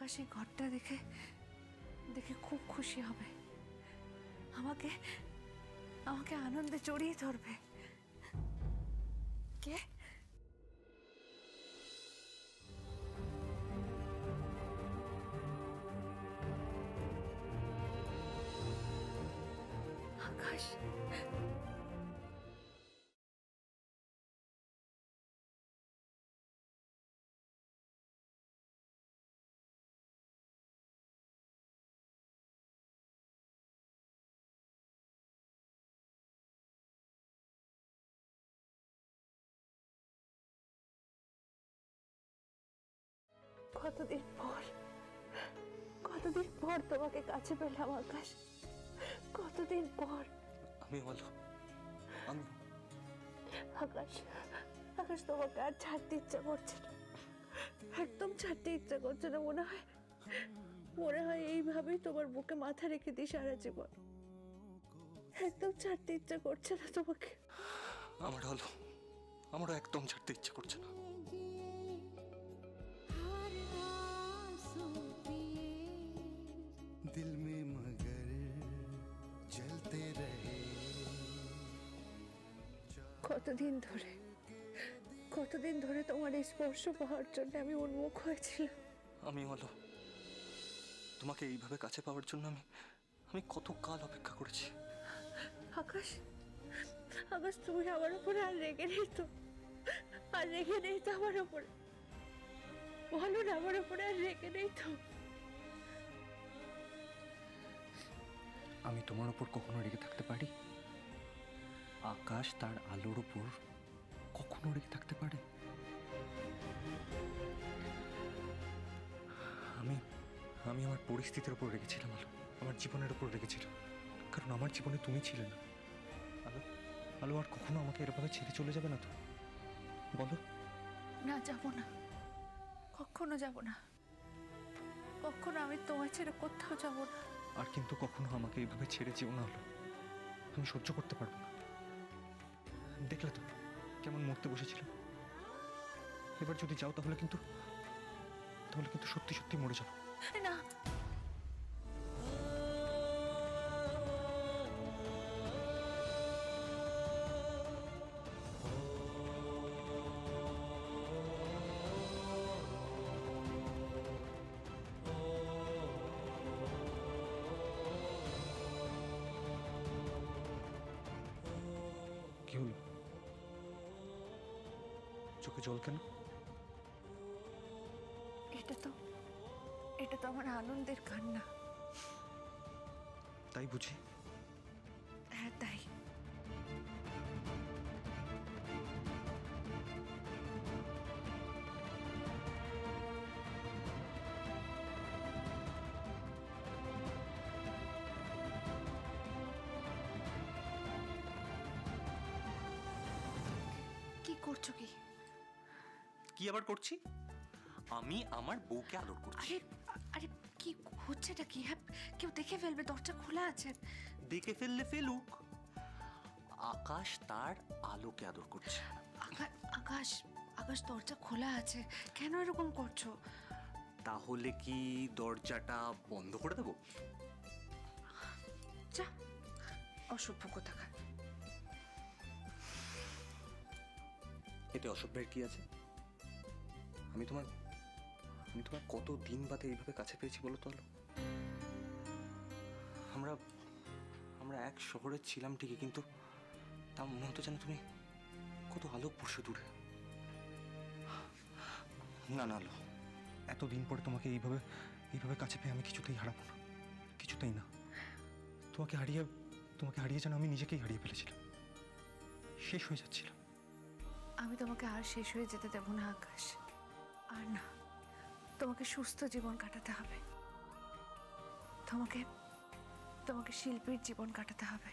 আকাশ এই ঘরটা দেখে দেখে খুব খুশি হবে, আমাকে আমাকে আনন্দে জড়িয়ে ধরবে। কে? আকাশ। কতদিন পর তোমাকে কাছে পেলাম আকাশ, কতদিন পর। আমি ভালো। আকাশ, আকাশ তোমাকে আর ছাড়তে ইচ্ছা করছে না, একদম ছাড়তে ইচ্ছা করছে না। মনে হয় এইভাবেই তোমার বুকে মাথা রেখে দিই সারা জীবন। একদম ছাড়তে ইচ্ছা করছে না তোমাকে। আমারও একদম ছাড়তে ইচ্ছা করছে না। दिल में मगर जलते रहे। কতদিন ধরে তোমার এই স্পর্শ পাওয়ার জন্য আমি উন্মুখ হয়েছিলাম। আমি ভালো। তোমাকে এইভাবে কাছে পাওয়ার জন্য আমি কত কাল অপেক্ষা করেছি। আকাশ, আকাশ তুমি আমার উপরে আর রেগে নেই তো? আর রেগে নেই তো আমার উপরে? বলো না, আমার উপরে আর রেগে নেই তো? আমি তোমার উপর কখনো রেগে থাকতে পারি? আকাশ তার আলোর উপর কখনো রেগে থাকতে পারে? আমি আমার পরিস্থিতির উপর রেগেছিলাম আলো, আমার জীবনের উপর রেগেছিলাম, কারণ আমার জীবনে তুমি ছিলে না। আলো আর কখনো আমাকে এরভাবে ছেড়ে চলে যাবে না তো? বলো না, যাব না, কখনো যাব না, কখনো আমি তোমায় ছেড়ে কোথাও যাব না। আর কিন্তু কখনো আমাকে এইভাবে ছেড়ে যেও না আলো, আমি সহ্য করতে পারবো না। দেখলে তো কেমন মরতে বসেছিলাম। এবার যদি যাও তাহলে কিন্তু সত্যি সত্যি মরে যাবো। না, কি হলো? চোখে জল কেন? এটা তো আমার আনন্দের কান্না। তাই বুঝি? হ্যাঁ, তাই। কি করছো? কি আবার করছি? আমি আমার বউকে আদর করছি। আরে কি হচ্ছেটা কি? হ্যাঁ, কেউ দেখে ফেলবে, দরজা খোলা আছে। দেখে ফেললে ফেলুক, আকাশ তার আলোকে আদর করছে। আকাশ, আকাশ দরজা খোলা আছে, কেন এরকম করছো? তাহলে কি দরজাটা বন্ধ করে দেবো? যা, অসভ্য কোথাকার। এতে অসভ্যের কি আছে? আমি তোমার কত দিন বাদে এইভাবে কাছে পেয়েছি বলো তো আলো? আমরা এক শহরে ছিলাম ঠিকই, কিন্তু তা মনে হতো যেন তুমি কত আলোকবর্ষ দূরে। না না আলো, এতদিন পরে তোমাকে এইভাবে কাছে পেয়ে আমি কিছুতেই হারাবো না, কিছুতেই না। তোমাকে হারিয়ে যেন আমি নিজেকেই হারিয়ে ফেলেছিলাম, শেষ হয়ে যাচ্ছিলাম। আমি তোমাকে আর শেষ হয়ে যেতে দেব না আকাশ, আর না। তোমাকে সুস্থ জীবন কাটাতে হবে, তোমাকে শিল্পীর জীবন কাটাতে হবে।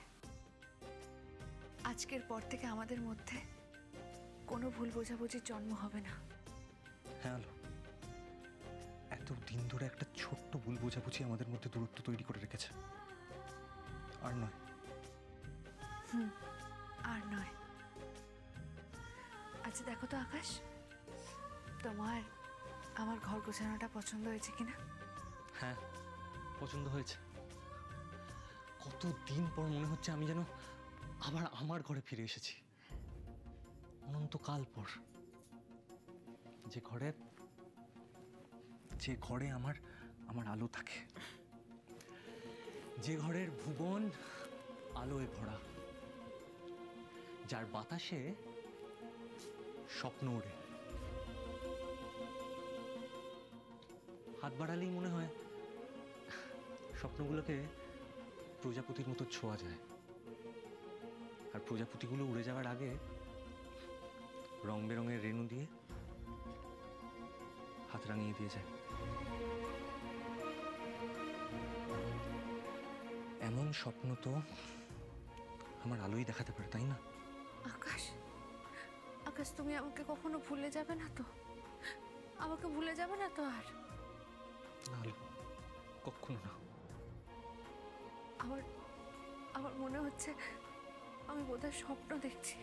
আজকের পর থেকে আমাদের মধ্যে কোনো ভুল বোঝাবুঝির জন্ম হবে না। হ্যাঁ আলো, এত দিন ধরে একটা ছোট্ট ভুল বোঝাবুঝি আমাদের মধ্যে দূরত্ব তৈরি করে রেখেছে, আর নয়। আর নয়। আচ্ছা দেখো তো আকাশ, তোমার আমার ঘর গোছানোটা পছন্দ হয়েছে কিনা? হ্যাঁ, পছন্দ হয়েছে। কতদিন পর মনে হচ্ছে আমি যেন আবার আমার ঘরে ফিরে এসেছি, অনন্তকাল পর। যে ঘরে আমার আলো থাকে, যে ঘরের ভুবন আলোয় ভরা, যার বাতাসে স্বপ্ন ওড়ে। হাত বাড়ালেই মনে হয় স্বপ্নগুলোকে প্রজাপতির মতো ছোঁয়া যায়, আর প্রজাপতিগুলো উড়ে যাওয়ার আগে রং বেরঙের রেণু দিয়ে হাত রাঙিয়ে দিয়ে যায়। এমন স্বপ্ন তো আমার আলোই দেখাতে পারে, তাই না? আকাশ, আকাশ তুমি আমাকে কখনো ভুলে যাবে না তো? আমাকে ভুলে যাবে না তো? আর না আলো, কখনো না। আমার আমার মনে হচ্ছে আমি বোধহয় স্বপ্ন দেখছি।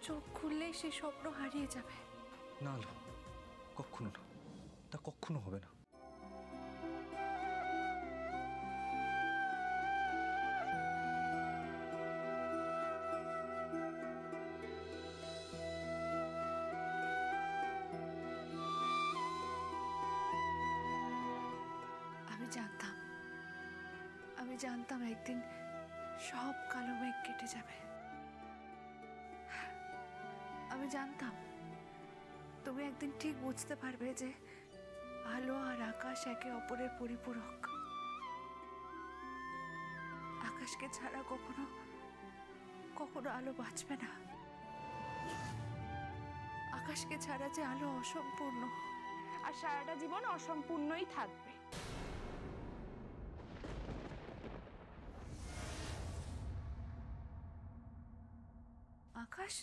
চোখ খুললেই সেই স্বপ্ন হারিয়ে যাবে। না আলো, কখনো না, তা কখনো হবে না। আমি জানতাম একদিন সব কালো মেঘ কেটে যাবে। আমি জানতাম তুমি একদিন ঠিক বুঝতে পারবে যে আলো আর আকাশ একে অপরের পরিপূরক। আকাশকে ছাড়া কখনো কখনো আলো বাঁচবে না। আকাশকে ছাড়া যে আলো অসম্পূর্ণ, আর সারাটা জীবন অসম্পূর্ণই থাকবে। আকাশ,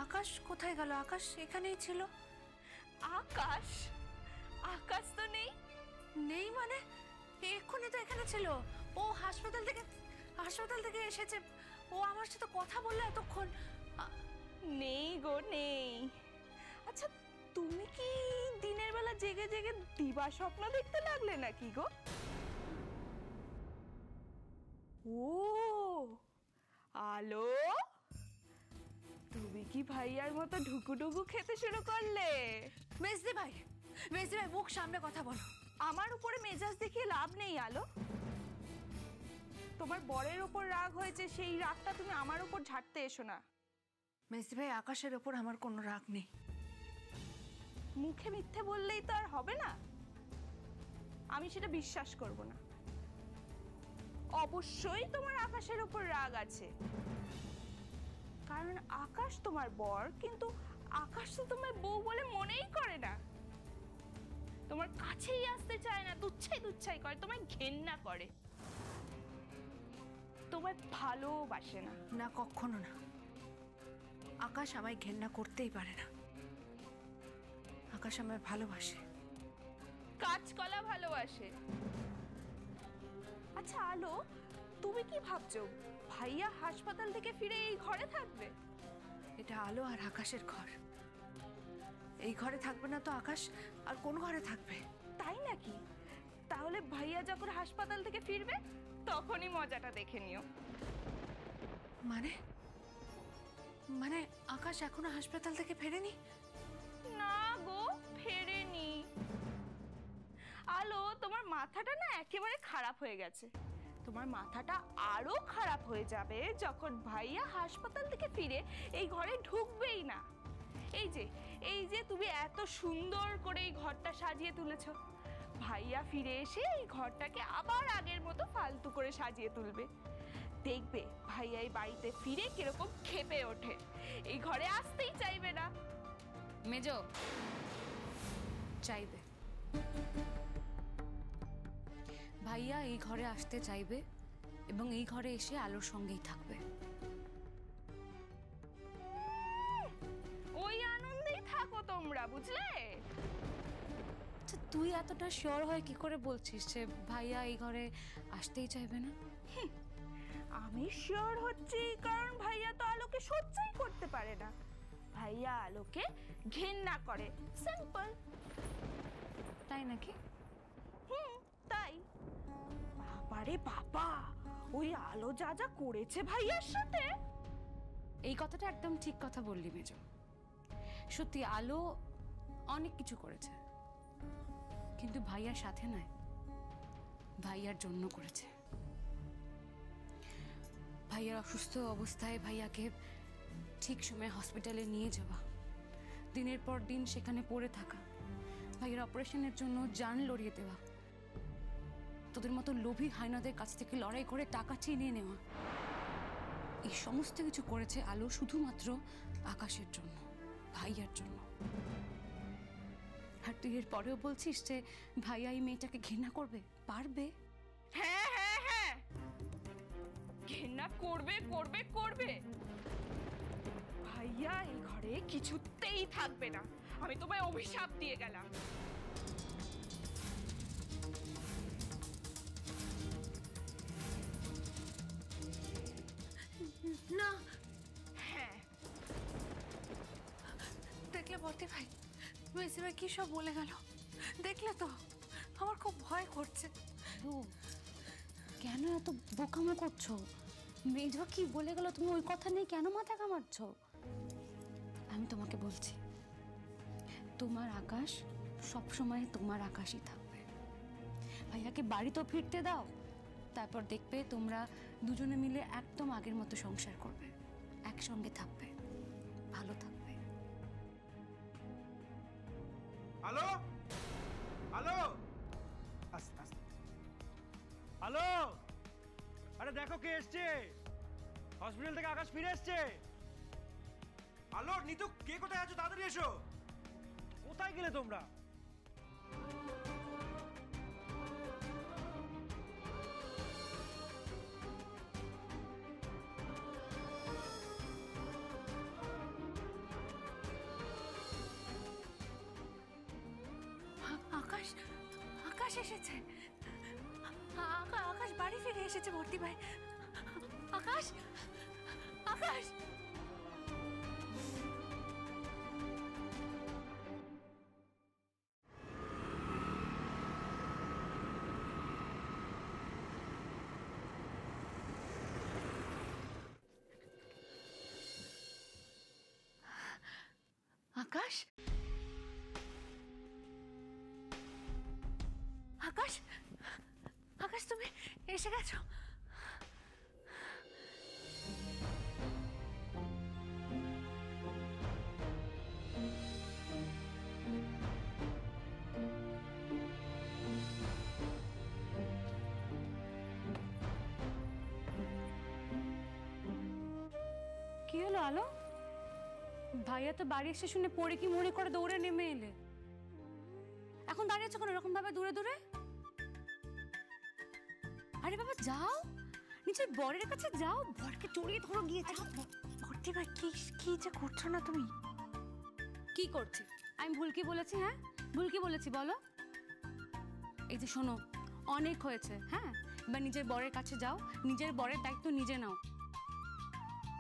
আকাশ কোথায় গেল? আকাশ এখানেই ছিল। আকাশ? আকাশ তো নেই। নেই মানে? এক্ষুনি তো এখানে ছিল। ও হাসপাতাল থেকে এসেছে। ও আমার সাথে কথা বললো এতক্ষণ। নেই গো, নেই। আচ্ছা, তুমি কি দিনের বেলা জেগে জেগে দিবা স্বপ্ন দেখতে লাগলে নাকি গো? ও আলো, তুমি কি ভাইয়ার মতো ঢুকুঢুকু খেতে শুরু করলে? মেজদি ভাই, মুখ সামনে কথা বলো। আমার উপরে মেজাজ দেখিয়ে লাভ নেই আলো। তোমার বরের উপর রাগ হয়েছে, সেই রাগটা তুমি আমার উপর ঝাড়তে এসো না। মেজদি ভাই, আকাশের ওপর আমার কোনো রাগ নেই। মুখে মিথ্যে বললেই তো আর হবে না। আমি সেটা বিশ্বাস করব না। অবশ্যই তোমার আকাশের উপর রাগ আছে, কারণ আকাশ তোমার বর, কিন্তু আকাশ তো তোমার বউ বলে মনেই করে না। তোমার কাছেই আসতে চায় না, তুচ্ছাই করে, তোমায় ঘেন্না করে, তোমায় ভালোবাসে না। না, কখনো না। আকাশ আমায় ঘেন্না করতেই পারে না। আকাশ আমায় ভালোবাসে, কাঁচকলা ভালোবাসে। আচ্ছা আলো, তুমি কি ভাবছো ভাইয়া হাসপাতাল থেকে ফিরে এই ঘরে থাকবে? এটা আলো আর আকাশের ঘর। এই ঘরে থাকবে না তো আকাশ আর কোন ঘরে থাকবে? তাই নাকি? তাহলে ভাইয়া যখন হাসপাতাল থেকে ফিরবে তখনই মজাটা দেখে নিও। মানে মানে আকাশ এখনো হাসপাতাল থেকে ফেরেনি? না গো, ফেরেনি। আলো, তোমার মাথাটা না একেবারে খারাপ হয়ে গেছে। তোমার মাথাটা আরো খারাপ হয়ে যাবে যখন ভাইয়া হাসপাতাল থেকে ফিরে এই ঘরে ঢুকবেই না। এই যে তুমি এত সুন্দর করে এই ঘরটা সাজিয়ে তুলেছো, ভাইয়া ফিরে এসে এই ঘরটাকে আবার আগের মতো ফালতু করে সাজিয়ে তুলবে। দেখবে ভাইয়া এই বাড়িতে ফিরে কিরকম ক্ষেপে ওঠে, এই ঘরে আসতেই চাইবে না। মেজো চাইবে, ভাইয়া এই ঘরে আসতে চাইবে এবং এই ঘরে এসে আলোর সঙ্গেই থাকবে। ওই আনন্দেই থাকো তোমরা, বুঝলে? আচ্ছা, তুই এতটা শিওর হয়ে কি করে বলছিস যে ভাইয়া এই ঘরে আসতেই চাইবে না? আমি শিওর হচ্ছি কারণ ভাইয়া তো আলোকে সহ্যই করতে পারে না। ভাইয়া আলোকে ঘেন্না করে, সিম্পল। তাই নাকি? তাই। বাবারে বাবা, ওই আলো যা যা করেছে ভাইয়ার সাথে। এই কথাটা একদম ঠিক কথা বললি মেজ। সত্যি আলো অনেক কিছু করেছে, কিন্তু ভাইয়ার সাথে নয়, ভাইয়ার জন্য করেছে। ভাইয়ার অসুস্থ অবস্থায় ভাইয়াকে ঠিক সময়ে হসপিটালে নিয়ে যাওয়া, দিনের পর দিন সেখানে পড়ে থাকা, ভাইয়ের অপারেশনের জন্য জান লড়িয়ে দেওয়া, তোদের মতো লোভী হায়নাদের কাছ থেকে লড়াই করে টাকা ছিনিয়ে নেওয়া, এই সমস্ত কিছু করেছে আলো শুধুমাত্র আকাশের জন্য, ভাইয়ার জন্য। আর তুই এর পরেও বলছিস যে ভাইয়া এই মেয়েটাকে ঘৃণা করবে? পারবে? হ্যাঁ হ্যাঁ হ্যাঁ, ঘেন্না করবে করবে করবে। ভাইয়া এই ঘরে কিছুতেই থাকবে না, আমি তোমায় অভিশাপ দিয়ে গেলাম। না, হ্যাঁ, দেখলে বর্তি ভাই, মেসি ভাই কি সব বলে গেল, দেখলে তো? আমার খুব ভয় করছে। ও, কেন এত বোকামো করছো? মেজবা কি বলে গেল, তুমি ওই কথা নিয়ে কেন মাথা ঘামাচ্ছ? আমি তোমাকে বলছি, তোমার আকাশ সবসময় তোমার আকাশই থাকবে। ভাইয়াকে বাড়ি তো ফিরতে দাও, তারপর দেখবে তোমরা দুজনে মিলে একদম আগের মতো সংসার করবে, একসঙ্গে থাকবে, ভালো থাকবে। হ্যালো হ্যালো, আস্তে আস্তে, হ্যালো, আরে দেখো কে এসছে, হসপিটাল থেকে আকাশ ফিরে এসছে। হ্যালো নিতু, কে কোথায় আছো, তাড়াতাড়ি এসো। কোথায় গেলে তোমরা? আকাশ, আকাশ এসেছে। আকাশ বাড়ি ফিরে এসেছে ভর্তি ভাই। আকাশ, আকাশ। আকাশ, আকাশ, আকাশ তুমি এসে গেছো। কি হলো আলো? ভাইয়া তো বাড়ি এসে শুনে পড়ে কি মনে করে দৌড়ে নেমে এলে, এখন দাঁড়িয়েছো কেন এরকম ভাবে দূরে দূরে? আরে বাবা যাও, নিজের বরের কাছে যাও, বরকে জড়িয়ে ধরো গিয়ে। যাও। ভর্তি ভাই কি কি যে করছো না তুমি? কি করছি আমি? ভুল কি বলেছি? হ্যাঁ, ভুল কি বলেছি বলো? এই যে শোনো, অনেক হয়েছে, হ্যাঁ, এবার নিজের বরের কাছে যাও, নিজের বরের দায়িত্ব নিজে নাও।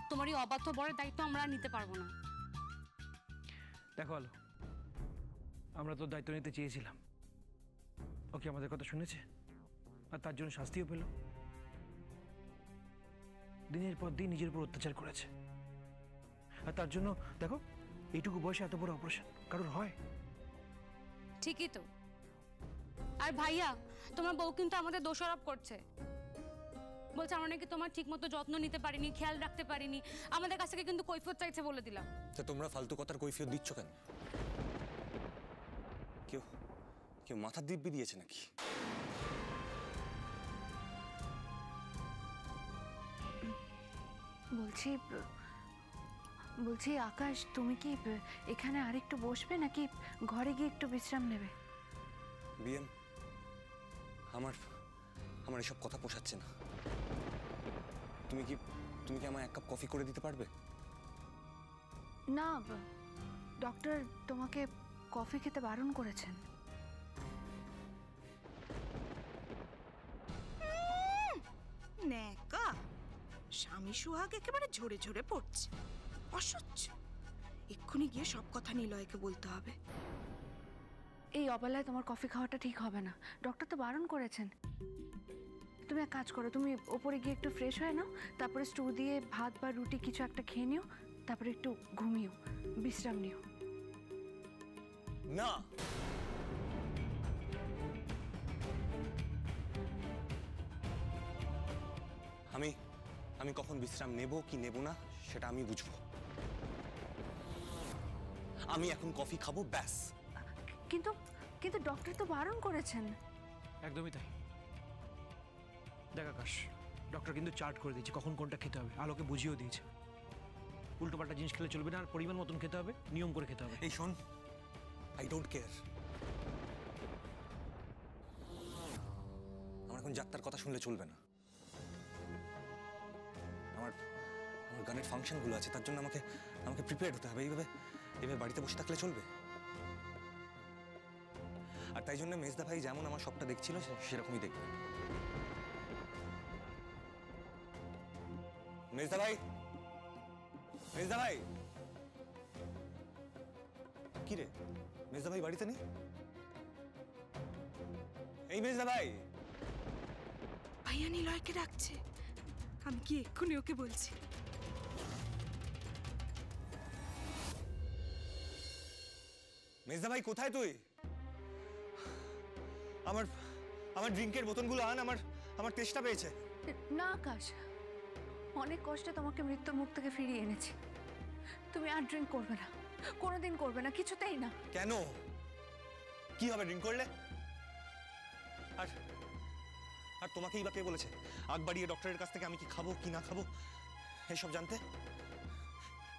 তোমার এই অবাধ্য বরের দায়িত্ব আমরা আর নিতে পারবো না। দেখো আলো, আমরা তো দায়িত্ব নিতে চেয়েছিলাম, ও কি আমাদের কথা শুনেছে? আর তার জন্য শাস্তিও পেল। দিনের পর দিন নিজের উপর অত্যাচার করেছে, আর তার জন্য দেখো এইটুকু বয়সে এত বড় অপারেশন কারোর হয়? ঠিকই তো। আর ভাইয়া, তোমার বউ কিন্তু আমাদের দোষারোপ করছে, বলছে আমরা নাকি তোমার ঠিক মতো যত্ন নিতে পারিনি, খেয়াল রাখতে পারিনি, আমাদের কাছ থেকে কিন্তু কৈফিয়ত চাইছে বলে দিলাম। তা তোমরা ফালতু কথার কৈফিয়ত দিচ্ছ কেন? কেউ কেউ মাথার দিব্যি দিয়েছে নাকি? বলছি আকাশ, তুমি কি এখানে আরেকটু বসবে নাকি ঘরে গিয়ে একটু বিশ্রাম নেবে? বিএম, আমার আমার এসব কথা পোষাচ্ছে না। তুমি কি আমায় এক কাপ কফি করে দিতে পারবে? না, ডক্টর তোমাকে কফি খেতে বারণ করেছেন। ন্যাকা স্বামী সুহাগ একেবারে ঝরে ঝরে পড়ছে, অসহ্য। এক্ষুনি গিয়ে সব কথা নিলয়কে বলতে হবে। এই অবেলায় তোমার কফি খাওয়াটা ঠিক হবে না, ডক্টর তো বারণ করেছেন। তুমি এক কাজ করো, তুমি ওপরে গিয়ে একটু ফ্রেশ হয়ে নাও, তারপরে স্টু দিয়ে ভাত বা রুটি কিছু একটা খেয়ে নিও, তারপরে একটু ঘুমিও, বিশ্রাম নিও। না, আমি আমি কখন বিশ্রাম নেব কি নেব না সেটা আমি বুঝবো। আমি এখন কফি খাবো, ব্যাস। কিন্তু কিন্তু ডক্টর তো বারণ করেছেন। একদমই তাই। দেখ আকাশ, ডক্টর কিন্তু চার্ট করে দিয়েছে কখন কোনটা খেতে হবে, আলোকে বুঝিয়েও দিয়েছে। উল্টোপাল্টা জিনিস খেলে চলবে না, আর পরিমাণ মতন খেতে হবে, নিয়ম করে খেতে হবে। এই শোন, আই ডোন্ট কেয়ার। আমার এখন যাত্রার কথা শুনলে চলবে না। আমার আমার গানের ফাংশনগুলো আছে, তার জন্য আমাকে আমাকে প্রিপেয়ার্ড হতে হবে। এইভাবে বাড়িতে বসে থাকলে চলবে? আর তাই জন্য মেজদা ভাই যেমন আমার সবটা দেখছিল সেরকমই দেখবে। মেজদা ভাই, মেজদা ভাই, কি রে মেজদা ভাই বাড়িতে নেই? এই মেজদা ভাই। ভাইয়া নিলয়কে ডাকছে, আমি কি এক্ষুনি ওকে বলছি। মেজদা ভাই কোথায় তুই? আমার আমার ড্রিঙ্কের বোতলগুলো আন, আমার তেষ্টা পেয়েছে। না আকাশ, অনেক কষ্টে তোমাকে মৃত্যুর মুখ থেকে ফিরিয়ে এনেছি, তুমি আর ড্রিঙ্ক করবে না, কোনোদিন করবে না, কিছুতেই না। কেন? কি হবে ড্রিঙ্ক করলে? আর আর তোমাকেই বা কে বলেছে আগ বাড়িয়ে ডক্টরের কাছ থেকে আমি কি খাবো কি না খাবো এসব জানতে?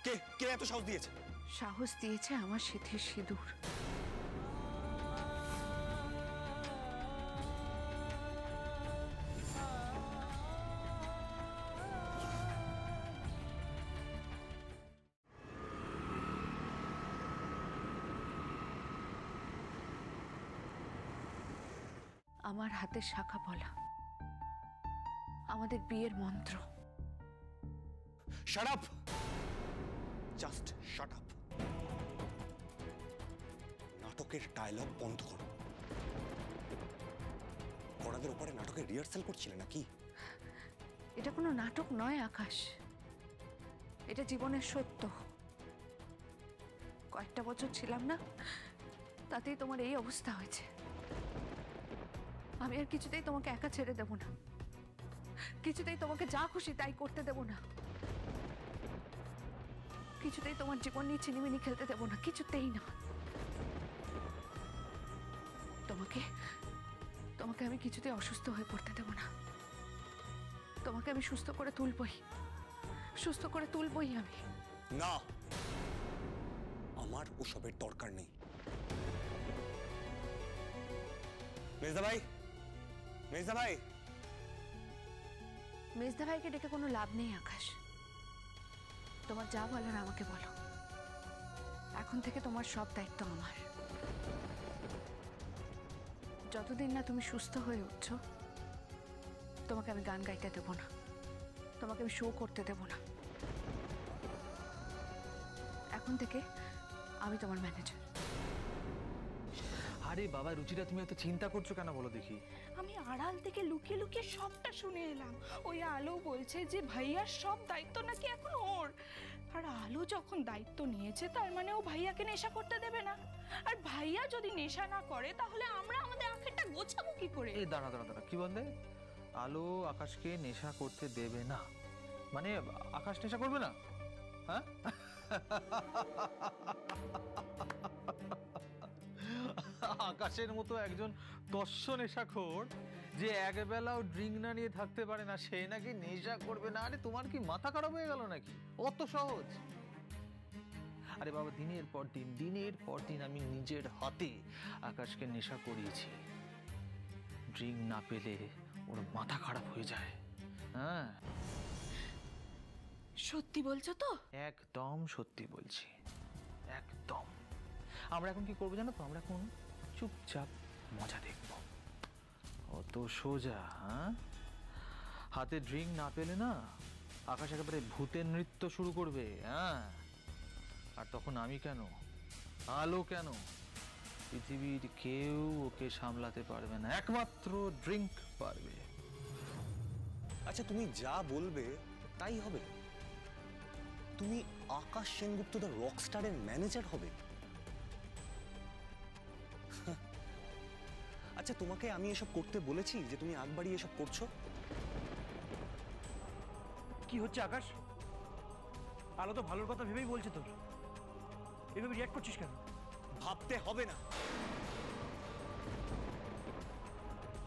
কে কে এত সাহস দিয়েছে? সাহস দিয়েছে আমার সিথির সিঁদুর। আমার হাতের শাখা পলা, আমাদের বিয়ের মন্ত্র। Shut up, just shut up. নাটকের ডায়লগ বন্ধ করো। কড়াদের উপরে নাটকের রিহার্সাল করছিলে নাকি? এটা কোনো নাটক নয় আকাশ, এটা জীবনের সত্য। কয়েকটা বছর ছিলাম না, তাতেই তোমার এই অবস্থা হয়েছে। আমি আর কিছুতেই তোমাকে একা ছেড়ে দেব না, কিছুতেই তোমাকে যা খুশি তাই করতে দেব না, কিছুতেই তোমার জীবন নিয়ে ছিনিমিনি খেলতে দেব না, কিছুতেই না। তোমাকে তোমাকে আমি কিছুতেই অসুস্থ হয়ে পড়তে দেব না। তোমাকে আমি সুস্থ করে তুলবই, সুস্থ করে তুলবই আমি। না, আমার ওসবের দরকার নেই। মেজদা ভাই, মেজদা ভাই। মেজদা ভাইকে ডেকে কোনো লাভ নেই আকাশ, তোমার যা বলার আমাকে বলো। এখন থেকে তোমার সব দায়িত্ব আমার। যতদিন না তুমি সুস্থ হয়ে উঠছো, তোমাকে আমি গান গাইতে দেব না, তোমাকে আমি শো করতে দেব না। এখন থেকে আমি তোমার ম্যানেজার। আরে বাবা রুচিরা, তুমি এত চিন্তা করছো কেন বলো দেখি? আমি আড়াল থেকে লুকিয়ে লুকিয়ে সবটা শুনে এলাম। ওই আলো বলছে যে ভাইয়ার সব দায়িত্ব নাকি এখন ওর। আর আলো যখন দায়িত্ব নিয়েছে তার মানে ও ভাইয়াকে নেশা করতে দেবে না। আর ভাইয়া যদি নেশা না করে তাহলে আমরা আমাদের আখেরটা গোছাবো কি করে? এই দাঁড়া দাঁড়া দাঁড়া, কি বললে? আলো আকাশকে নেশা করতে দেবে না মানে আকাশ নেশা করবে না? হ্যাঁ, আকাশের মতো একজন তস্য নেশাখোর যে একবেলাও ড্রিঙ্ক না নিয়ে থাকতে পারে না, সে নাকি নেশা করবে না? আরে তোমার কি মাথা খারাপ হয়ে গেল নাকি? অত সহজ? আরে বাবা, দিনের পর দিন আমি নিজের হাতে আকাশকে নেশা করিয়েছি। ড্রিঙ্ক না পেলে ওর মাথা খারাপ হয়ে যায়। হ্যাঁ, সত্যি বলছো তো? একদম সত্যি বলছি, একদম। আমরা এখন কি করবো জানো তো? আমরা এখন চুপচাপ মজা দেখব। অত সোজা? হ্যাঁ, হাতে ড্রিঙ্ক না পেলে না আকাশ একেবারে ভূতের নৃত্য শুরু করবে। হ্যাঁ, আর তখন আমি কেন, আলো কেন, পৃথিবীর কেউ ওকে সামলাতে পারবে না, একমাত্র ড্রিঙ্ক পারবে। আচ্ছা তুমি যা বলবে তাই হবে? তুমি আকাশ সেনগুপ্ত দ্য রকস্টারের ম্যানেজার হবে? আচ্ছা তোমাকে আমি এসব করতে বলেছি যে তুমি আগ বাড়িয়ে এসব করছো? কি হচ্ছে আকাশ? আলো তো ভালোর কথা ভেবেই বলছে তোর, এভাবে রিয়াক্ট করছিস কেন? ভাবতে হবে না,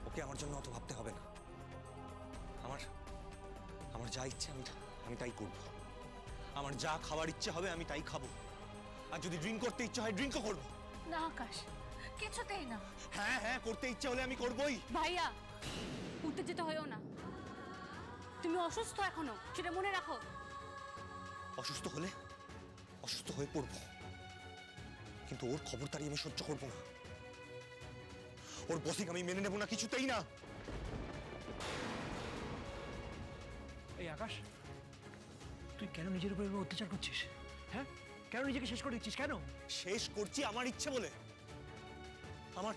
ওকে আমার জন্য অত ভাবতে হবে না। আমার আমার যা ইচ্ছে আমি তাই করব। আমার যা খাওয়ার ইচ্ছে হবে আমি তাই খাবো, আর যদি ড্রিঙ্ক করতে ইচ্ছে হয় ড্রিঙ্কও করবো। না আকাশ, কিছুতেই না। হ্যাঁ হ্যাঁ, করতে ইচ্ছে হলে আমি করবোই। ভাইয়া, উত্তেজিত হয়েও না। তুমি অসুস্থ এখনো, সেটা মনে রাখো। অসুস্থ হলে অসুস্থ হয়ে পড়বো, কিন্তু ওর খবরদারি আমি সহ্য করবো না। ওর বসিক আমি মেনে নেবো না, কিছুতেই না। এই আকাশ, তুই কেন নিজের উপর এভাবে অত্যাচার করছিস? হ্যাঁ, কেন নিজেকে শেষ করে দিচ্ছিস? কেন শেষ করছি আমার ইচ্ছে বলে? আমার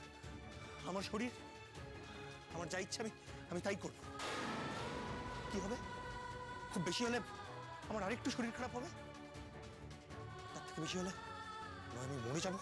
আমার শরীর, আমার যা ইচ্ছে আমি তাই করব। কি হবে? খুব বেশি হলে আমার আরেকটু শরীর খারাপ হবে, তার থেকে বেশি হলে নয় আমি মরে যাব।